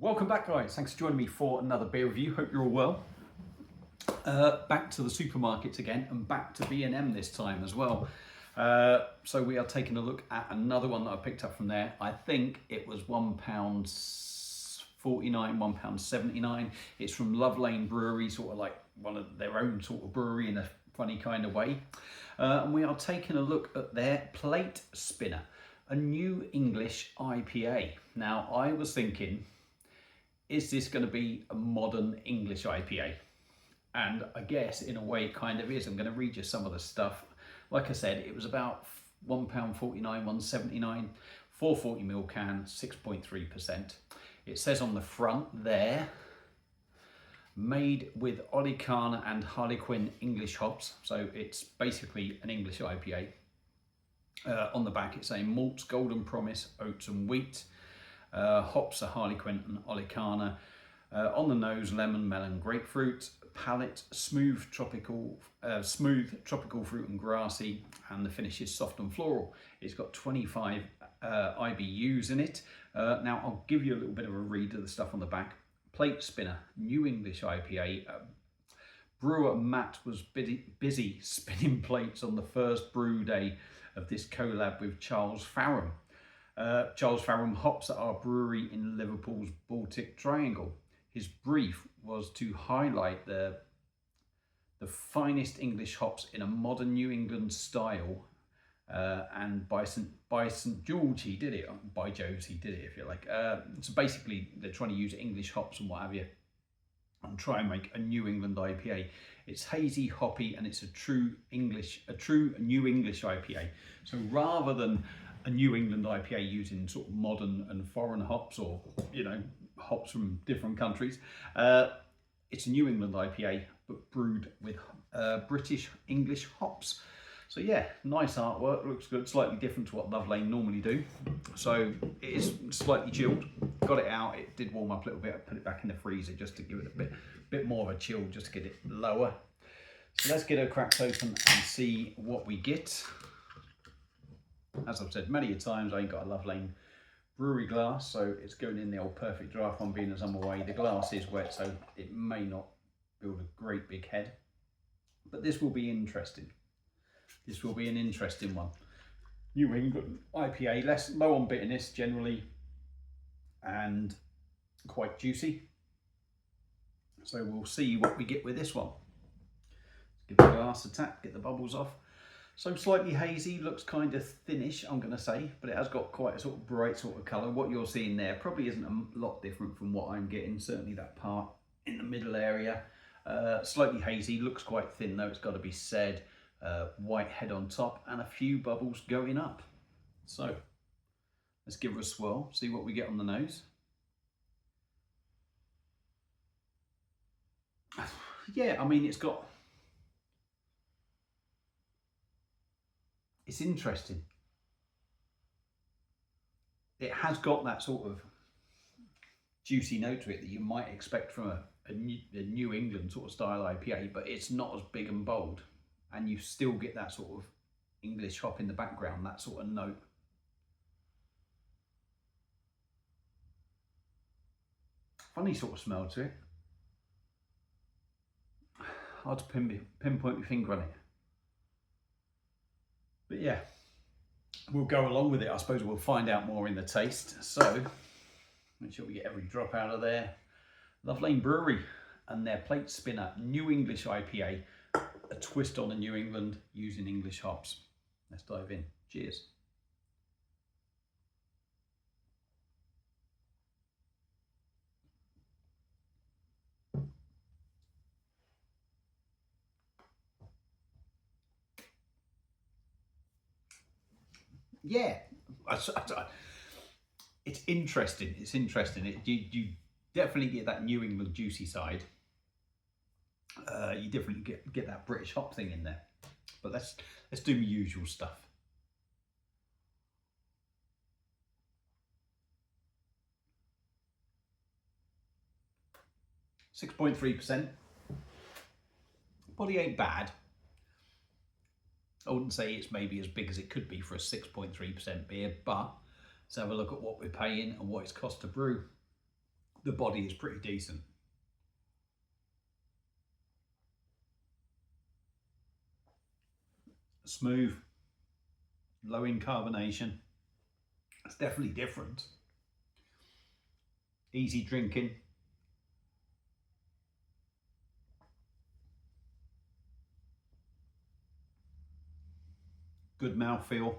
Welcome back, guys. Thanks for joining me for another beer review. Hope you're all well. Back to the supermarkets again, and back to B&M this time as well. So we are taking a look at another one that I picked up from there. I think it was £1.49, £1.79. It's from Love Lane Brewery, sort of like one of their own sort of brewery in a funny kind of way. And we are taking a look at their Plate Spinner, a new English IPA. Now, I was thinking, is this going to be a modern English IPA? And I guess in a way it kind of is. I'm going to read you some of the stuff. Like I said, it was about £1.49, £1.79, 440ml can, 6.3%. It says on the front there, made with Olicana and Harlequin English hops. So it's basically an English IPA. On the back it's saying malts, golden promise, oats and wheat. Hops are Harlequin and Olicana. On the nose, lemon, melon, grapefruit. Palate, smooth tropical fruit and grassy, and the finish is soft and floral. It's got 25 IBUs in it. Now I'll give you a little bit of a read of the stuff on the back. Plate Spinner, new English IPA. Brewer Matt was busy spinning plates on the first brew day of this collab with Charles Farram. Charles Farram hops at our brewery in Liverpool's Baltic Triangle. His brief was to highlight the finest English hops in a modern New England style, and by St George he did it, by Joe's he did it, if you like. So basically they're trying to use English hops and what have you and try and make a New England IPA. It's hazy, hoppy, and it's a true New English IPA. So rather than a New England IPA using sort of modern and foreign hops, or hops from different countries, it's a New England IPA but brewed with British English hops. So yeah, nice artwork, looks good, slightly different to what Love Lane normally do. So it is slightly chilled. Got it out, it did warm up a little bit. I put it back in the freezer just to give it a bit more of a chill, just to get it lower. So let's get it cracked open and see what we get. As I've said many a times, I ain't got a Love Lane brewery glass, so it's going in the old Perfect Draft one, being as I'm away. The glass is wet, so it may not build a great big head, but this will be interesting. This will be an interesting one. New England IPA, low on bitterness generally, and quite juicy. So we'll see what we get with this one. Give the glass a tap, get the bubbles off. So slightly hazy, looks kind of thinnish, I'm going to say, but it has got quite a sort of bright sort of colour. What you're seeing there probably isn't a lot different from what I'm getting, certainly that part in the middle area. Slightly hazy, looks quite thin though, it's got to be said. White head on top and a few bubbles going up. So let's give her a swirl, see what we get on the nose. Yeah, I mean, it's interesting. It has got that sort of juicy note to it that you might expect from a New England sort of style IPA, but it's not as big and bold, and you still get that sort of English hop in the background, that sort of note. Funny sort of smell to it. Hard to pinpoint your finger on it. But yeah, we'll go along with it. I suppose we'll find out more in the taste. So make sure we get every drop out of there. Love Lane Brewery and their Plate Spinner New English IPA, a twist on a New England using English hops. Let's dive in. Cheers. Yeah, it's interesting. It's interesting. You definitely get that New England juicy side. You definitely get that British hop thing in there. But let's do the usual stuff. %6.3%. Body ain't bad. I wouldn't say it's maybe as big as it could be for a 6.3% beer, but let's have a look at what we're paying and what it's cost to brew. the body is pretty decent. Smooth, low in carbonation. It's definitely different. Easy drinking. Good mouthfeel.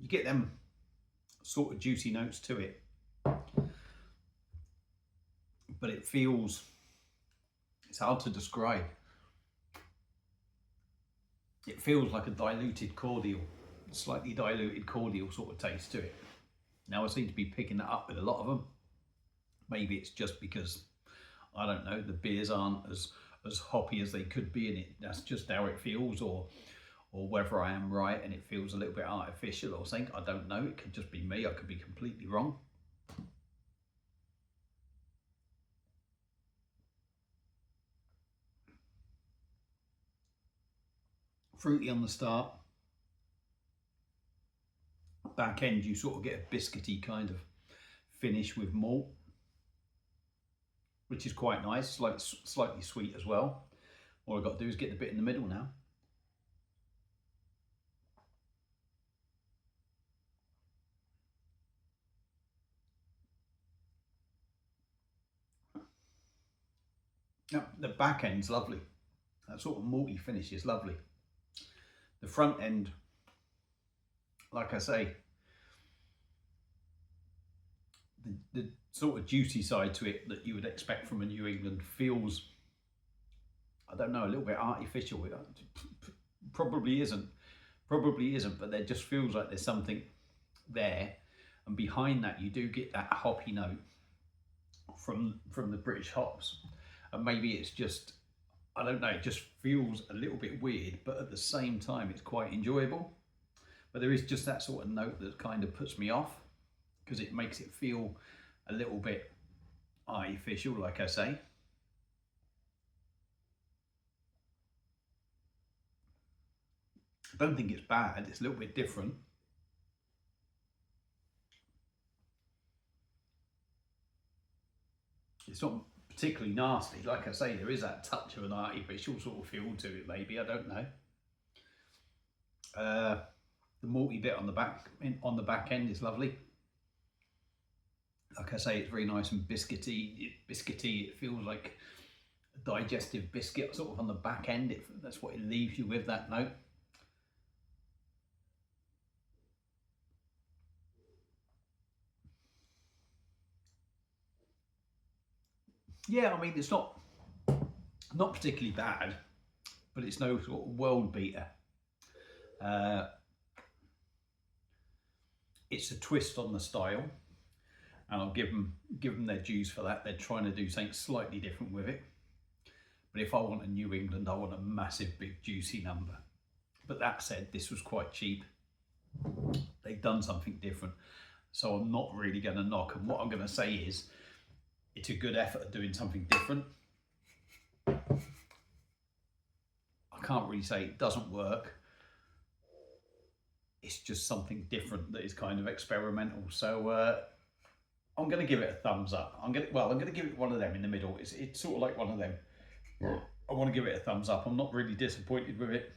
You get them sort of juicy notes to it, but it feels, it's hard to describe. It feels like a diluted cordial, slightly diluted cordial sort of taste to it. Now I seem to be picking that up with a lot of them. Maybe it's just because, I don't know, the beers aren't as hoppy as they could be, and that's just how it feels, or whether I am right and it feels a little bit artificial or something. I don't know. It could just be me. I could be completely wrong. Fruity on the start. Back end, you sort of get a biscuity kind of finish with malt, which is quite nice, like slightly sweet as well. All I've got to do is get the bit in the middle now. Now, the back end's lovely. That sort of malty finish is lovely. The front end, like I say, the sort of juicy side to it that you would expect from a New England feels, I don't know, a little bit artificial. It probably isn't, but there just feels like there's something there. And behind that, you do get that hoppy note from the British hops. And maybe it's just, I don't know, it just feels a little bit weird, but at the same time, it's quite enjoyable. But there is just that sort of note that kind of puts me off, because it makes it feel a little bit artificial, like I say. I don't think it's bad, it's a little bit different. It's not particularly nasty. Like I say, there is that touch of an artificial sort of feel to it, maybe, I don't know. The malty bit on the back end is lovely. Like I say, it's very nice and biscuity. It feels like a digestive biscuit sort of on the back end. That's what it leaves you with, that note. Yeah, I mean, it's not particularly bad, but it's no sort of world beater. It's a twist on the style, and I'll give them their dues for that. They're trying to do something slightly different with it. But if I want a New England, I want a massive, big, juicy number. But that said, this was quite cheap. They've done something different, so I'm not really going to knock. And what I'm going to say is, it's a good effort at doing something different. I can't really say it doesn't work. It's just something different that is kind of experimental. So I'm going to give it a thumbs up. I'm going to give it one of them in the middle. It's sort of like one of them. I want to give it a thumbs up. I'm not really disappointed with it,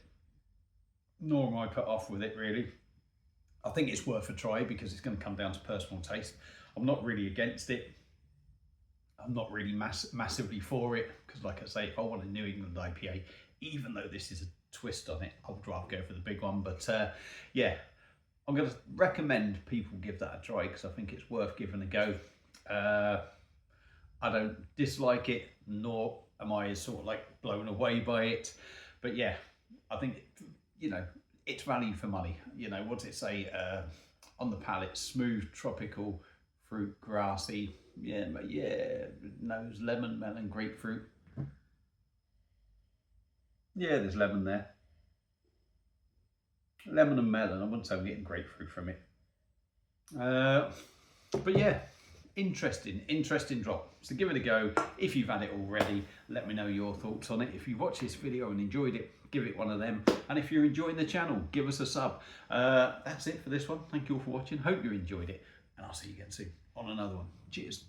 nor am I put off with it, really. I think it's worth a try because it's going to come down to personal taste. I'm not really against it. I'm not really massively for it, because like I say, if I want a New England IPA, even though this is a twist on it, I would rather go for the big one. But yeah, I'm going to recommend people give that a try because I think it's worth giving a go. I don't dislike it, nor am I sort of like blown away by it. But yeah, I think, you know, it's value for money. You know, what's it say on the palate? Smooth, tropical, fruit, grassy. Yeah, but yeah, nose, lemon, melon, grapefruit. Yeah, there's lemon there. Lemon and melon. I wouldn't say I'm getting grapefruit from it. But yeah, interesting drop. So give it a go. If you've had it already, let me know your thoughts on it. If you watched this video and enjoyed it, give it one of them. And if you're enjoying the channel, give us a sub. That's it for this one. Thank you all for watching. Hope you enjoyed it. and I'll see you again soon on another one. Cheers.